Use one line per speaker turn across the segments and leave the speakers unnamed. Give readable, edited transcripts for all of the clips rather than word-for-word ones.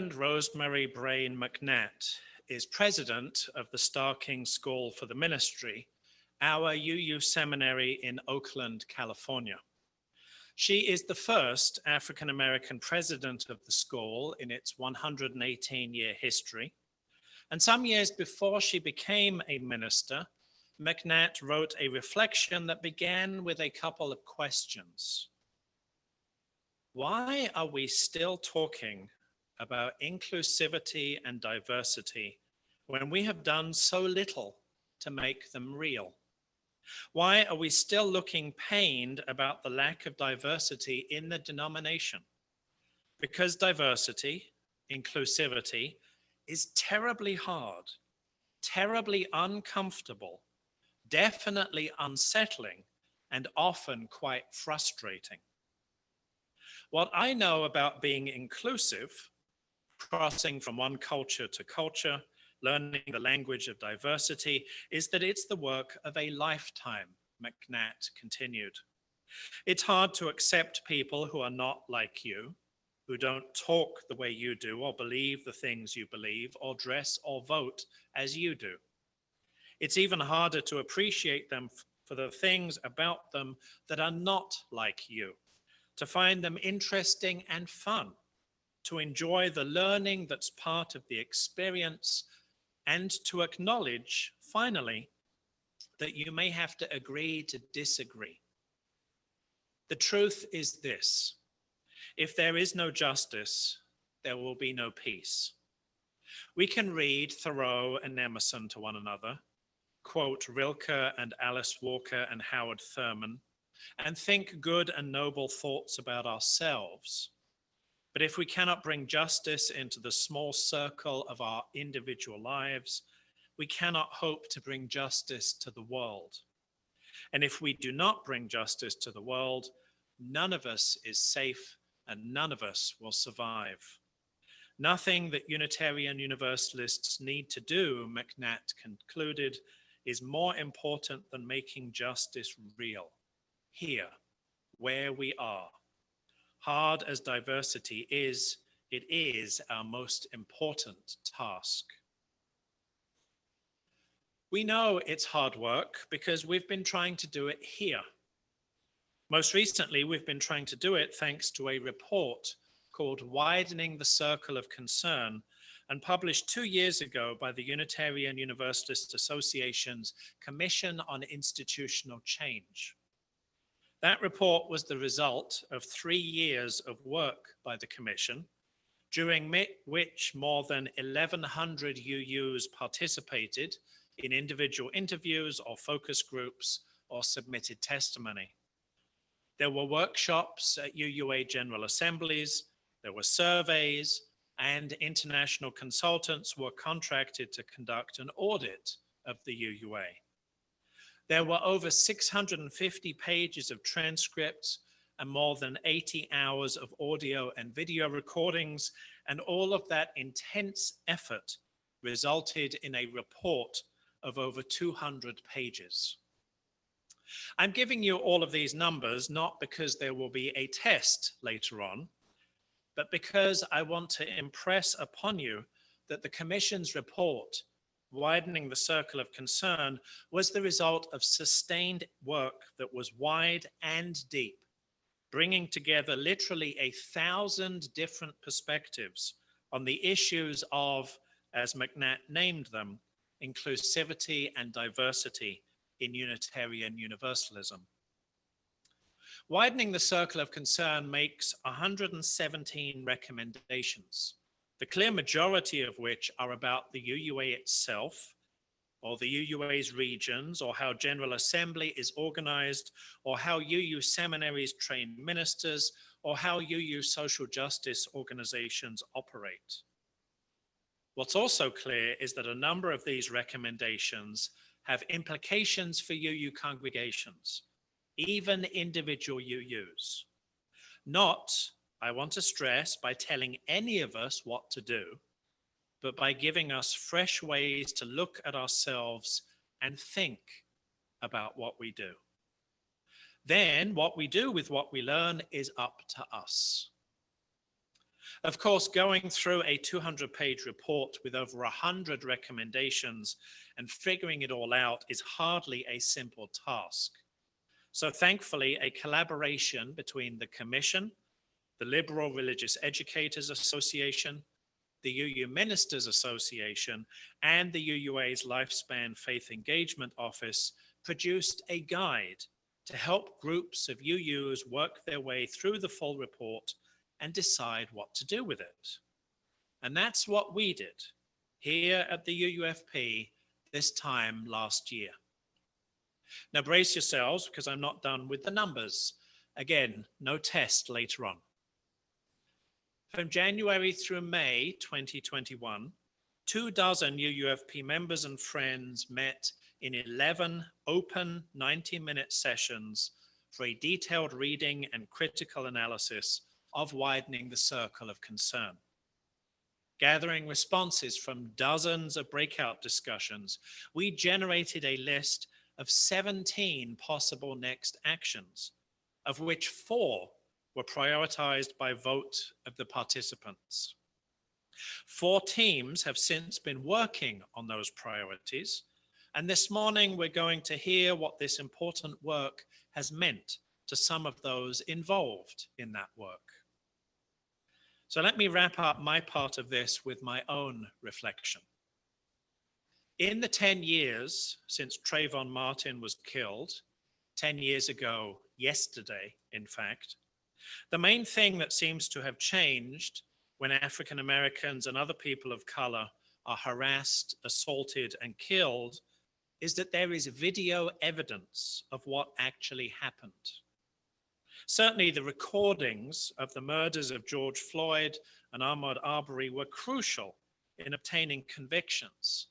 Rosemary Brain McNatt is president of the Star King School for the Ministry, our UU seminary in Oakland, California. She is the first African-American president of the school in its 118-year history. And some years before she became a minister, McNatt wrote a reflection that began with a couple of questions. Why are we still talking about inclusivity and diversity when we have done so little to make them real? Why are we still looking pained about the lack of diversity in the denomination? Because diversity, inclusivity, is terribly hard, terribly uncomfortable, definitely unsettling, and often quite frustrating. What I know about being inclusive, crossing from one culture to culture, learning the language of diversity, is that it's the work of a lifetime, McNatt continued. It's hard to accept people who are not like you, who don't talk the way you do, or believe the things you believe, or dress or vote as you do. It's even harder to appreciate them for the things about them that are not like you, to find them interesting and fun, to enjoy the learning that's part of the experience, and to acknowledge, finally, that you may have to agree to disagree. The truth is this: if there is no justice, there will be no peace. We can read Thoreau and Emerson to one another, quote Rilke and Alice Walker and Howard Thurman, and think good and noble thoughts about ourselves. But if we cannot bring justice into the small circle of our individual lives, we cannot hope to bring justice to the world. And if we do not bring justice to the world, none of us is safe and none of us will survive. Nothing that Unitarian Universalists need to do, McNatt concluded, is more important than making justice real, here, where we are. Hard as diversity is, it is our most important task. We know it's hard work because we've been trying to do it here. Most recently, we've been trying to do it thanks to a report called Widening the Circle of Concern, and published 2 years ago by the Unitarian Universalist Association's Commission on Institutional Change. That report was the result of 3 years of work by the Commission, during which more than 1,100 UUs participated in individual interviews or focus groups or submitted testimony. There were workshops at UUA General Assemblies, there were surveys, and international consultants were contracted to conduct an audit of the UUA. There were over 650 pages of transcripts and more than 80 hours of audio and video recordings, and all of that intense effort resulted in a report of over 200 pages. I'm giving you all of these numbers not because there will be a test later on, but because I want to impress upon you that the Commission's report, Widening the Circle of Concern, was the result of sustained work that was wide and deep, bringing together literally 1,000 different perspectives on the issues of, as McNatt named them, inclusivity and diversity in Unitarian Universalism. Widening the Circle of Concern makes 117 recommendations, the clear majority of which are about the UUA itself, or the UUA's regions, or how General Assembly is organized, or how UU seminaries train ministers, or how UU social justice organizations operate. What's also clear is that a number of these recommendations have implications for UU congregations, even individual UUs. Not, I want to stress, by telling any of us what to do, but by giving us fresh ways to look at ourselves and think about what we do. Then what we do with what we learn is up to us. Of course, going through a 200-page report with over 100 recommendations and figuring it all out is hardly a simple task. So thankfully, a collaboration between the Commission, the Liberal Religious Educators Association, the UU Ministers Association, and the UUA's Lifespan Faith Engagement Office produced a guide to help groups of UUs work their way through the full report and decide what to do with it. And that's what we did here at the UUFP this time last year. Now brace yourselves, because I'm not done with the numbers. Again, no test later on. From January through May 2021, 24 UUFP members and friends met in 11 open 90-minute sessions for a detailed reading and critical analysis of Widening the Circle of Concern. Gathering responses from dozens of breakout discussions, we generated a list of 17 possible next actions, of which 4 were prioritized by vote of the participants. 4 teams have since been working on those priorities, and this morning we're going to hear what this important work has meant to some of those involved in that work. So let me wrap up my part of this with my own reflection. In the 10 years since Trayvon Martin was killed, 10 years ago yesterday, in fact, the main thing that seems to have changed when African Americans and other people of color are harassed, assaulted, and killed is that there is video evidence of what actually happened. Certainly the recordings of the murders of George Floyd and Ahmaud Arbery were crucial in obtaining convictions,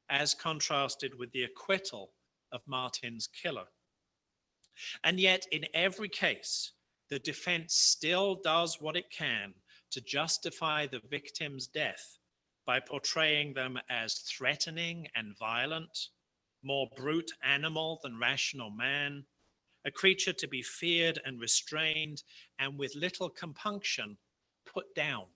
as contrasted with the acquittal of Martin's killer. And yet in every case, the defense still does what it can to justify the victim's death by portraying them as threatening and violent, more brute animal than rational man, a creature to be feared and restrained, and with little compunction put down.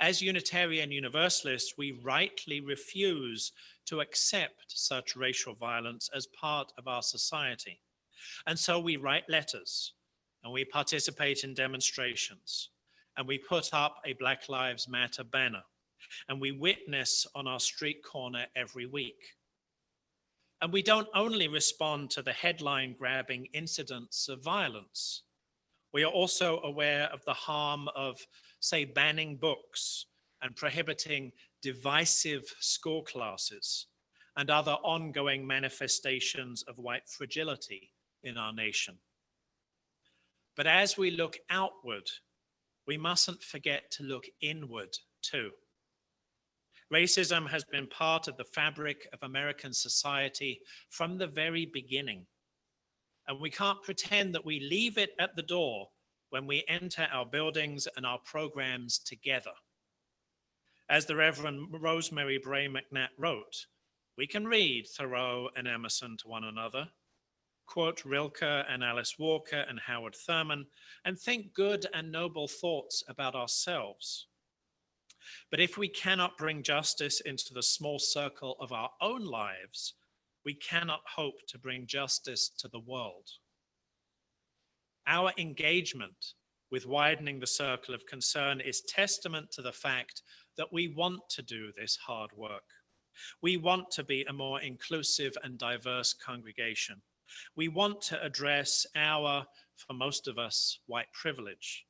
As Unitarian Universalists, we rightly refuse to accept such racial violence as part of our society. And so we write letters, and we participate in demonstrations, and we put up a Black Lives Matter banner, and we witness on our street corner every week. And we don't only respond to the headline-grabbing incidents of violence. We are also aware of the harm of, say, banning books and prohibiting divisive school classes and other ongoing manifestations of white fragility in our nation. But as we look outward, we mustn't forget to look inward too. Racism has been part of the fabric of American society from the very beginning. And we can't pretend that we leave it at the door when we enter our buildings and our programs together. As the Reverend Rosemary Bray McNatt wrote, we can read Thoreau and Emerson to one another, quote Rilke and Alice Walker and Howard Thurman, and think good and noble thoughts about ourselves. But if we cannot bring justice into the small circle of our own lives, we cannot hope to bring justice to the world. Our engagement with widening the circle of concern is testament to the fact that we want to do this hard work. We want to be a more inclusive and diverse congregation. We want to address our, for most of us, white privilege.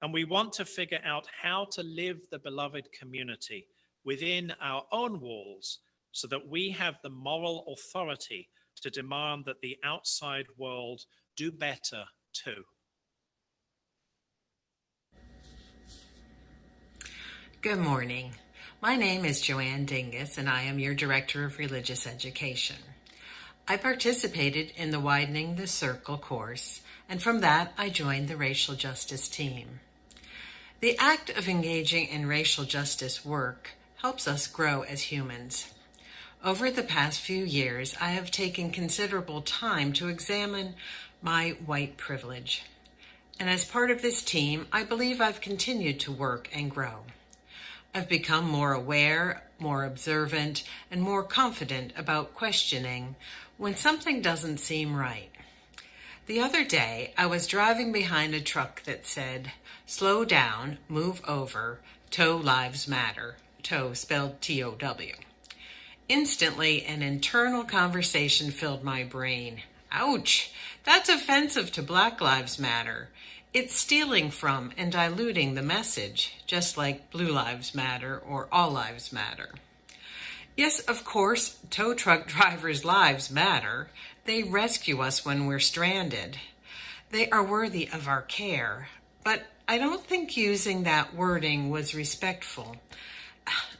And we want to figure out how to live the beloved community within our own walls so that we have the moral authority to demand that the outside world do better too.
Good morning. My name is Joanne Dingus, and I am your Director of Religious Education. I participated in the Widening the Circle course, and from that I joined the Racial Justice team. The act of engaging in racial justice work helps us grow as humans. Over the past few years, I have taken considerable time to examine my white privilege. And as part of this team, I believe I've continued to work and grow. I've become more aware, more observant, and more confident about questioning when something doesn't seem right. The other day, I was driving behind a truck that said, "Slow down, move over, tow lives matter," tow spelled T-O-W. Instantly, an internal conversation filled my brain. Ouch! That's offensive to Black Lives Matter. It's stealing from and diluting the message, just like Blue Lives Matter or All Lives Matter. Yes, of course, tow truck drivers' lives matter. They rescue us when we're stranded. They are worthy of our care. But I don't think using that wording was respectful.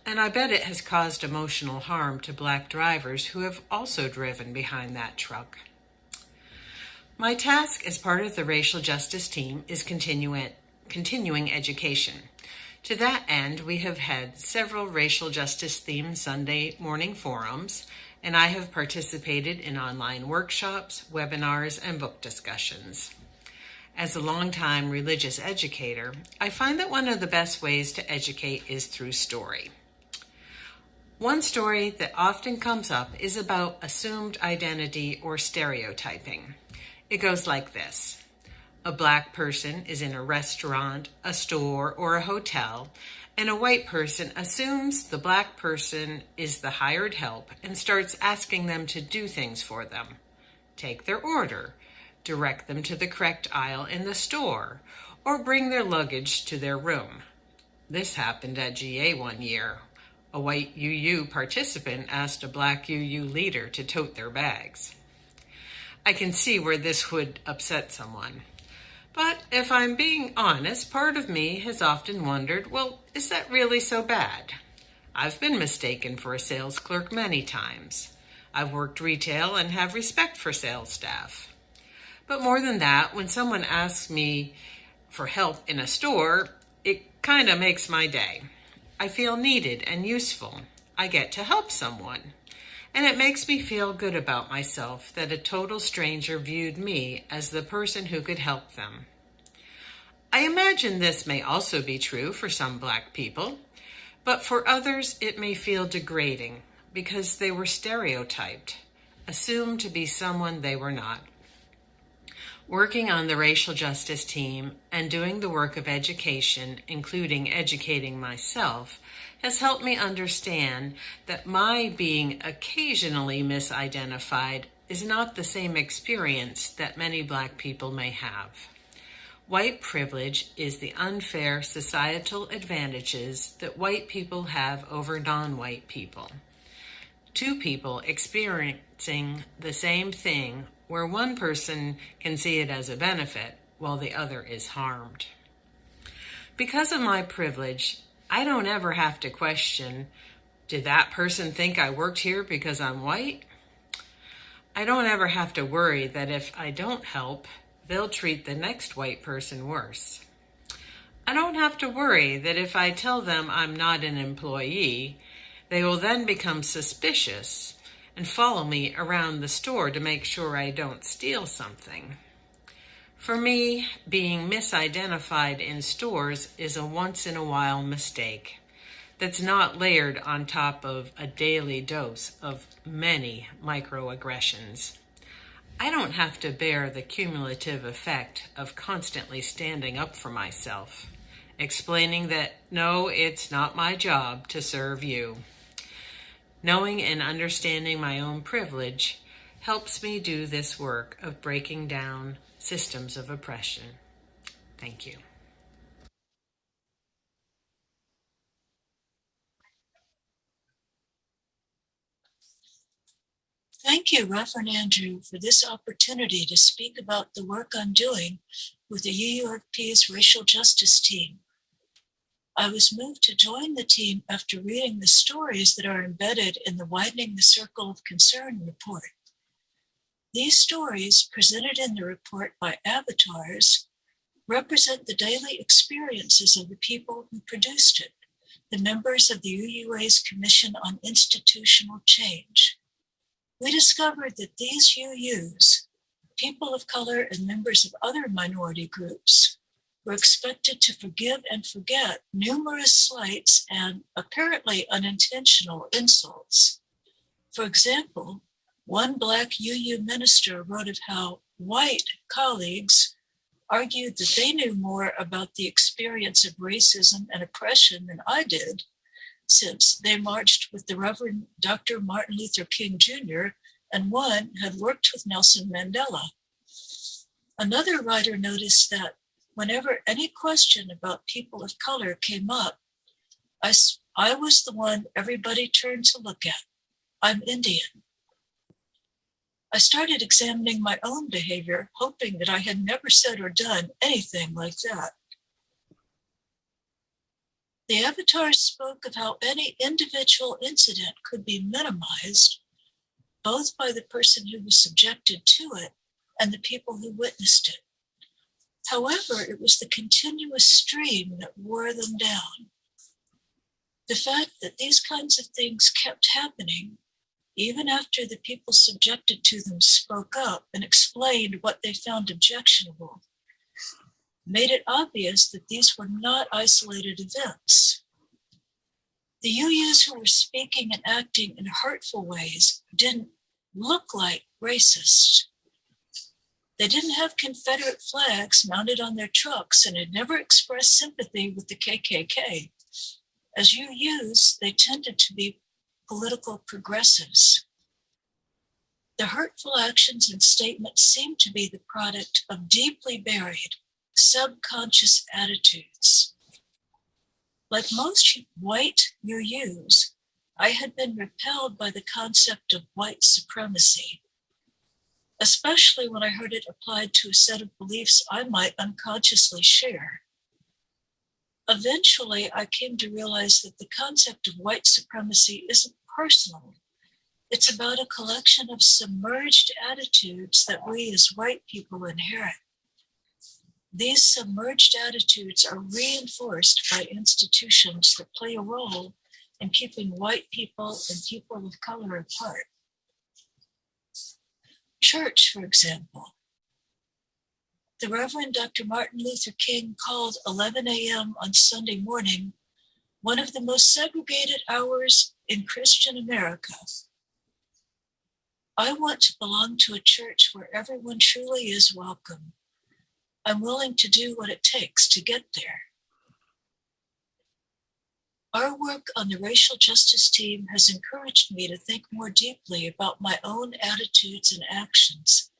And I bet it has caused emotional harm to Black drivers who have also driven behind that truck. My task as part of the racial justice team is continuing education. To that end, we have had several racial justice-themed Sunday morning forums, and I have participated in online workshops, webinars, and book discussions. As a longtime religious educator, I find that one of the best ways to educate is through story. One story that often comes up is about assumed identity or stereotyping. It goes like this. A Black person is in a restaurant, a store, or a hotel, and a white person assumes the Black person is the hired help and starts asking them to do things for them. Take their order, direct them to the correct aisle in the store, or bring their luggage to their room. This happened at GA one year. A white UU participant asked a Black UU leader to tote their bags. I can see where this would upset someone. But if I'm being honest, part of me has often wondered, well, is that really so bad? I've been mistaken for a sales clerk many times. I've worked retail and have respect for sales staff. But more than that, when someone asks me for help in a store, it kind of makes my day. I feel needed and useful. I get to help someone. And it makes me feel good about myself that a total stranger viewed me as the person who could help them. I imagine this may also be true for some Black people, but for others it may feel degrading because they were stereotyped, assumed to be someone they were not. Working on the racial justice team and doing the work of education, including educating myself, has helped me understand that my being occasionally misidentified is not the same experience that many Black people may have. White privilege is the unfair societal advantages that white people have over non-white people. Two people experiencing the same thing where one person can see it as a benefit while the other is harmed. Because of my privilege, I don't ever have to question, did that person think I worked here because I'm white? I don't ever have to worry that if I don't help, they'll treat the next white person worse. I don't have to worry that if I tell them I'm not an employee, they will then become suspicious and follow me around the store to make sure I don't steal something. For me, being misidentified in stores is a once-in-a-while mistake that's not layered on top of a daily dose of many microaggressions. I don't have to bear the cumulative effect of constantly standing up for myself, explaining that, no, it's not my job to serve you. Knowing and understanding my own privilege helps me do this work of breaking down systems of oppression. Thank you.
Thank you, Rev Andrew, for this opportunity to speak about the work I'm doing with the UUFP's racial justice team. I was moved to join the team after reading the stories that are embedded in the Widening the Circle of Concern report. These stories, presented in the report by avatars, represent the daily experiences of the people who produced it, the members of the UUA's Commission on Institutional Change. We discovered that these UUs, people of color and members of other minority groups were expected to forgive and forget numerous slights and apparently unintentional insults. For example, one Black UU minister wrote of how white colleagues argued that they knew more about the experience of racism and oppression than I did, since they marched with the Reverend Dr. Martin Luther King Jr., and one had worked with Nelson Mandela. Another writer noticed that whenever any question about people of color came up, I was the one everybody turned to look at. I'm Indian. I started examining my own behavior, hoping that I had never said or done anything like that. The avatar spoke of how any individual incident could be minimized, both by the person who was subjected to it and the people who witnessed it. However, it was the continuous stream that wore them down. The fact that these kinds of things kept happening, even after the people subjected to them spoke up and explained what they found objectionable, made it obvious that these were not isolated events. The UUs who were speaking and acting in hurtful ways didn't look like racist. They didn't have Confederate flags mounted on their trucks and had never expressed sympathy with the KKK. As UUs, they tended to be political progressives. The hurtful actions and statements seemed to be the product of deeply buried, subconscious attitudes. Like most white UUs, I had been repelled by the concept of white supremacy, especially when I heard it applied to a set of beliefs I might unconsciously share. Eventually, I came to realize that the concept of white supremacy isn't personal. It's about a collection of submerged attitudes that we as white people inherit. These submerged attitudes are reinforced by institutions that play a role in keeping white people and people of color apart. Church, for example. The Reverend Dr. Martin Luther King called 11 a.m. on Sunday morning one of the most segregated hours in Christian America. I want to belong to a church where everyone truly is welcome. I'm willing to do what it takes to get there. Our work on the racial justice team has encouraged me to think more deeply about my own attitudes and actions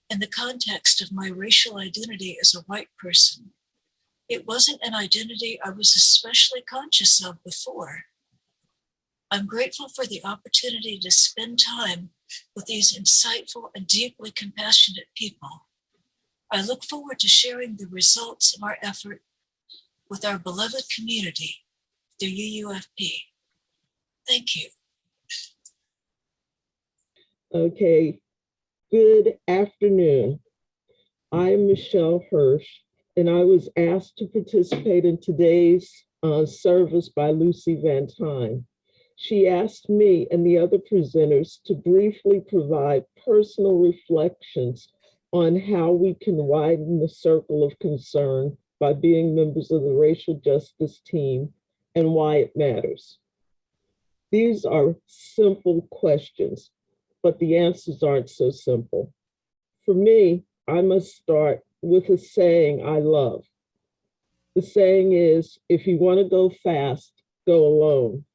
in the context of my racial identity as a white person. It wasn't an identity I was especially conscious of before. I'm grateful for the opportunity to spend time with these insightful and deeply compassionate people. I look forward to sharing the results of our effort with our beloved community, the UUFP. Thank you.
Okay, good afternoon. I'm Michelle Hirsch, and I was asked to participate in today's service by Lucy Van Tyne. She asked me and the other presenters to briefly provide personal reflections on how we can widen the circle of concern by being members of the racial justice team and why it matters. These are simple questions, but the answers aren't so simple. For me, I must start with a saying I love. The saying is, if you want to go fast, go alone.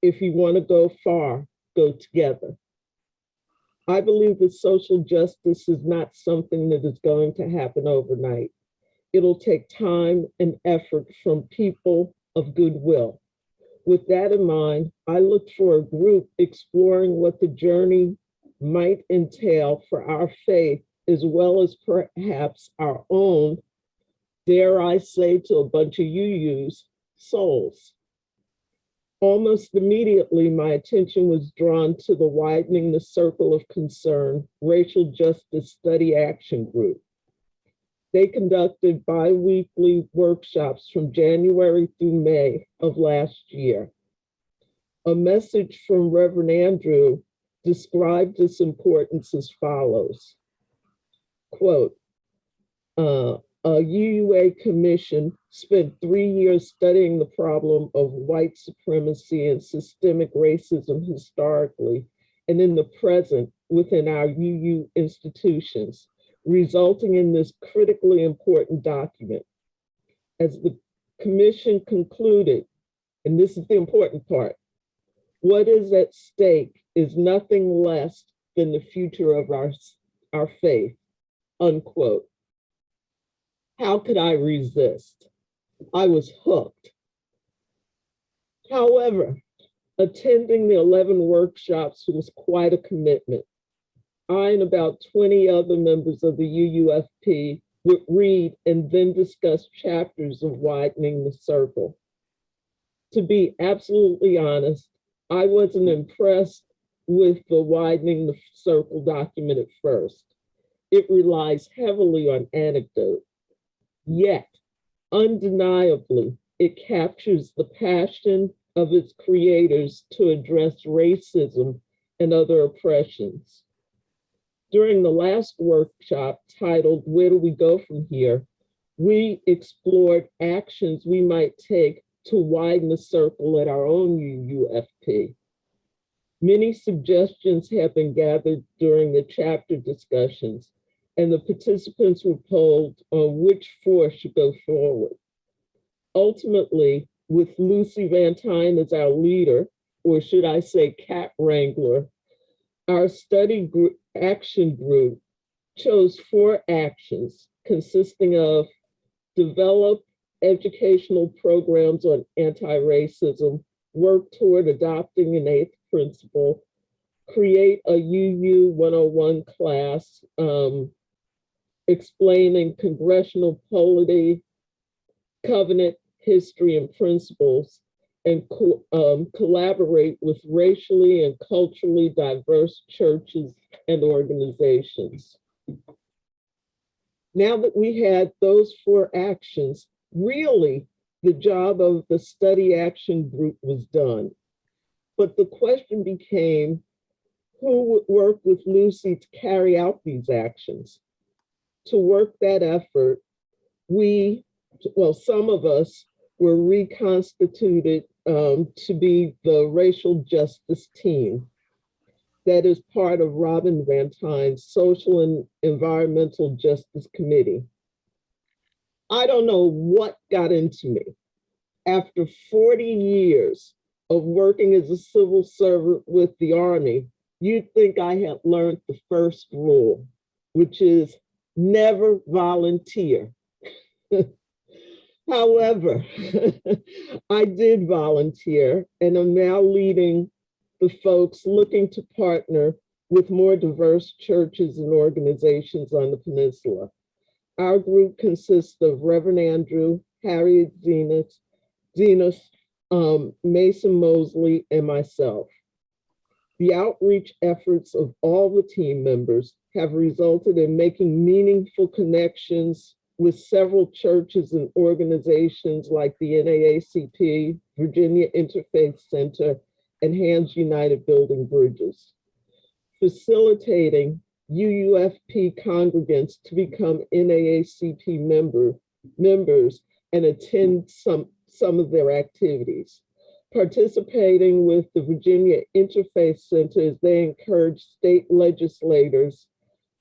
If you want to go far, go together. I believe that social justice is not something that is going to happen overnight. It'll take time and effort from people of goodwill. With that in mind, I looked for a group exploring what the journey might entail for our faith, as well as perhaps our own, dare I say to a bunch of UUs, souls. Almost immediately, my attention was drawn to the Widening the Circle of Concern Racial Justice Study Action Group. They conducted bi-weekly workshops from January through May of last year. A message from Rev Andrew described its importance as follows. quote, a UUA commission spent 3 years studying the problem of white supremacy and systemic racism historically and in the present within our UU institutions, resulting in this critically important document. As the commission concluded, and this is the important part, what is at stake is nothing less than the future of our faith, unquote. How could I resist? I was hooked. However, attending the 11 workshops was quite a commitment. I and about 20 other members of the UUFP would read and then discuss chapters of Widening the Circle. To be absolutely honest, I wasn't impressed with the Widening the Circle document at first. It relies heavily on anecdote. Yet, undeniably, it captures the passion of its creators to address racism and other oppressions. During the last workshop titled, Where Do We Go From Here?, we explored actions we might take to widen the circle at our own UUFP. Many suggestions have been gathered during the chapter discussions, and the participants were polled on which four should go forward. Ultimately, with Lucy Van Tyne as our leader, or should I say cat wrangler, our study group, action group chose 4 actions consisting of develop educational programs on anti-racism, work toward adopting an 8th principle, create a UU 101 class, explaining congressional polity, covenant history and principles, and collaborate with racially and culturally diverse churches and organizations. Now that we had those 4 actions, really the job of the study action group was done. But the question became, who would work with Lucy to carry out these actions? To work that effort, some of us were reconstituted to be the racial justice team that is part of Robin Van Tyne's Social and Environmental Justice Committee. I don't know what got into me. After 40 years of working as a civil servant with the Army, you'd think I had learned the first rule, which is never volunteer. However, I did volunteer and am now leading the folks looking to partner with more diverse churches and organizations on the Peninsula. Our group consists of Rev Andrew, Harriet Zenas, Mason Mosley, and myself. The outreach efforts of all the team members have resulted in making meaningful connections with several churches and organizations like the NAACP, Virginia Interfaith Center, and Hands United Building Bridges, facilitating UUFP congregants to become NAACP members and attend some of their activities, participating with the Virginia Interfaith Center as they encourage state legislators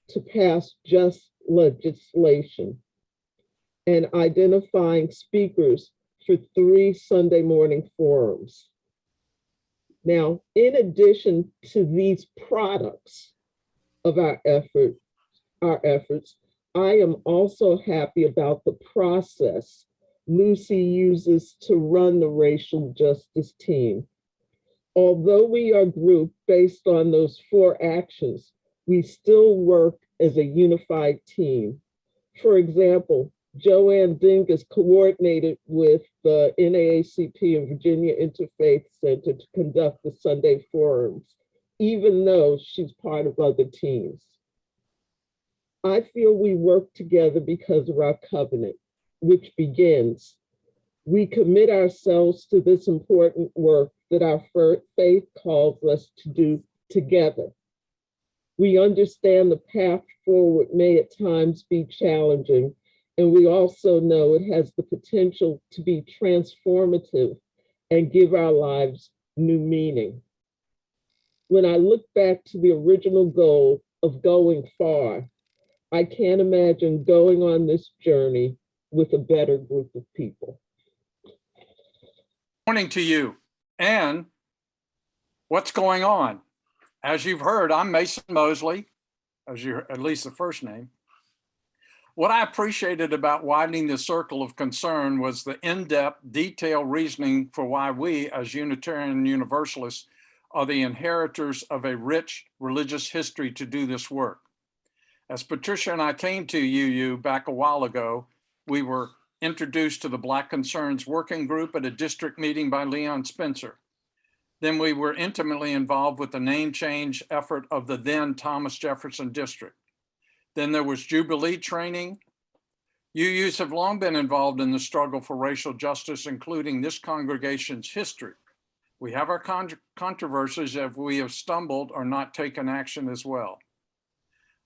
to pass just legislation, and identifying speakers for 3 Sunday morning forums. Now, in addition to these products of our efforts, I am also happy about the process Lucy uses to run the racial justice team. Although we are grouped based on those 4 actions, we still work as a unified team. For example, Joanne Dingus coordinated with the NAACP and Virginia Interfaith Center to conduct the Sunday forums, even though she's part of other teams. I feel we work together because of our covenant, which begins, we commit ourselves to this important work that our faith calls us to do together. We understand the path forward may at times be challenging, and we also know it has the potential to be transformative and give our lives new meaning. When I look back to the original goal of going far, I can't imagine going on this journey with a better group of people.
Morning to you. And what's going on? As you've heard, I'm Mason Mosley, at least the first name. What I appreciated about widening the circle of concern was the in-depth, detailed reasoning for why we, as Unitarian Universalists, are the inheritors of a rich religious history to do this work. As Patricia and I came to UU back a while ago, we were introduced to the Black Concerns Working Group at a district meeting by Leon Spencer. Then we were intimately involved with the name change effort of the then Thomas Jefferson District. Then there was Jubilee training. UUs have long been involved in the struggle for racial justice, including this congregation's history. We have our controversies if we have stumbled or not taken action as well.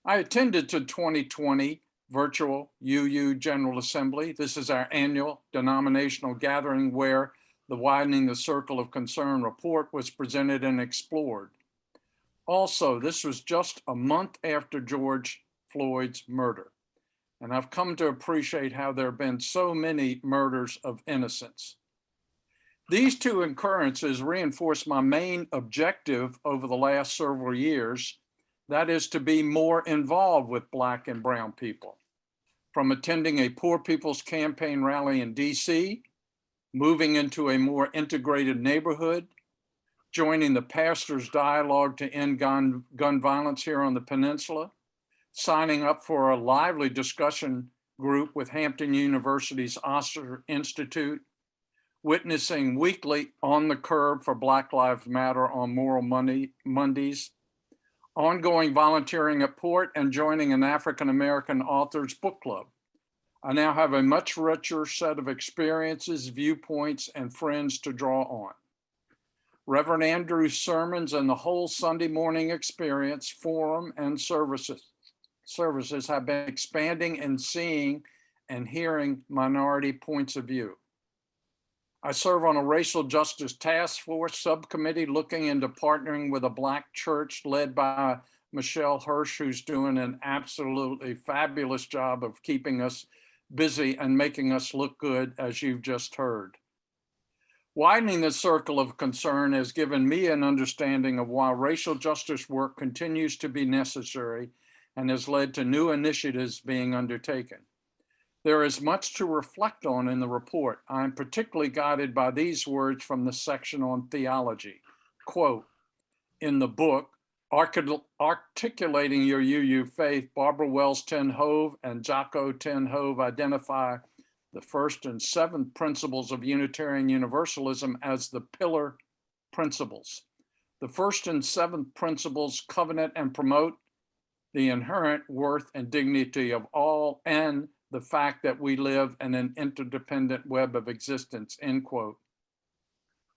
I attended the 2020 virtual UU General Assembly. This is our annual denominational gathering where the Widening the Circle of Concern report was presented and explored. Also, this was just a month after George Floyd's murder. And I've come to appreciate how there have been so many murders of innocents. These two occurrences reinforce my main objective over the last several years, that is to be more involved with Black and Brown people. From attending a Poor People's Campaign rally in DC, moving into a more integrated neighborhood, joining the Pastors' Dialogue to End Gun Violence here on the Peninsula, signing up for a lively discussion group with Hampton University's Osler Institute, witnessing weekly On the Curb for Black Lives Matter on Moral Mondays, ongoing volunteering at Port, and joining an African-American authors book club. I now have a much richer set of experiences, viewpoints, and friends to draw on. Rev Andrew's sermons and the whole Sunday morning experience, forum, and services have been expanding and seeing and hearing minority points of view. I serve on a racial justice task force subcommittee looking into partnering with a Black church led by Michelle Hirsch, who's doing an absolutely fabulous job of keeping us busy and making us look good, as you've just heard. Widening the circle of concern has given me an understanding of why racial justice work continues to be necessary and has led to new initiatives being undertaken. There is much to reflect on in the report. I am particularly guided by these words from the section on theology. Quote, in the book, Articulating Your UU Faith, Barbara Wells Ten Hove and Jocko Ten Hove identify the first and seventh principles of Unitarian Universalism as the pillar principles. The first and seventh principles covenant and promote the inherent worth and dignity of all and the fact that we live in an interdependent web of existence, end quote.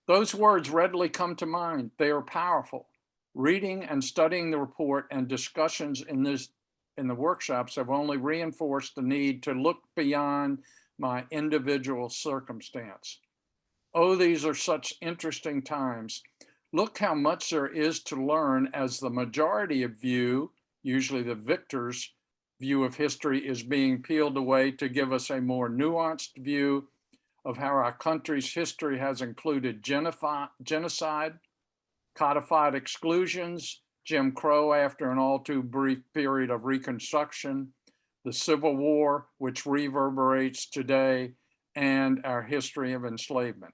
Those words readily come to mind. They are powerful. Reading and studying the report and discussions in the workshops have only reinforced the need to look beyond my individual circumstance. Oh, these are such interesting times. Look how much there is to learn as the majority of view, usually the victors' view of history, is being peeled away to give us a more nuanced view of how our country's history has included genocide, codified exclusions, Jim Crow after an all too brief period of Reconstruction, the Civil War, which reverberates today, and our history of enslavement.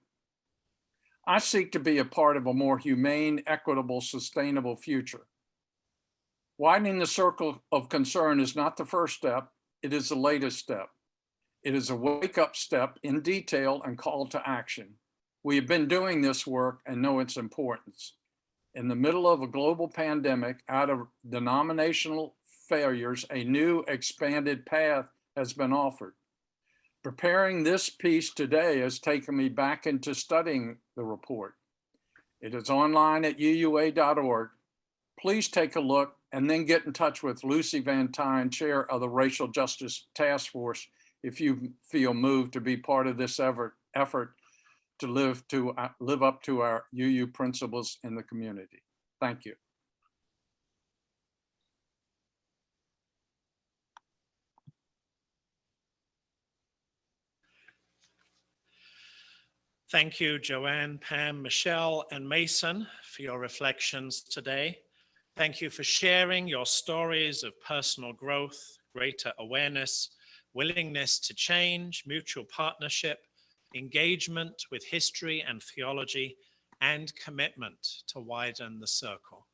I seek to be a part of a more humane, equitable, sustainable future. Widening the circle of concern is not the first step, it is the latest step. It is a wake-up step in detail and call to action. We have been doing this work and know its importance. In the middle of a global pandemic, out of denominational failures, a new expanded path has been offered. Preparing this piece today has taken me back into studying the report. It is online at uua.org. Please take a look and then get in touch with Lucy Van Tine, Chair of the Racial Justice Task Force, if you feel moved to be part of this effort to live up to our UU principles in the community. Thank you.
Thank you, Joanne, Pam, Michelle, and Mason, for your reflections today. Thank you for sharing your stories of personal growth, greater awareness, willingness to change, mutual partnership, engagement with history and theology, and commitment to widen the circle.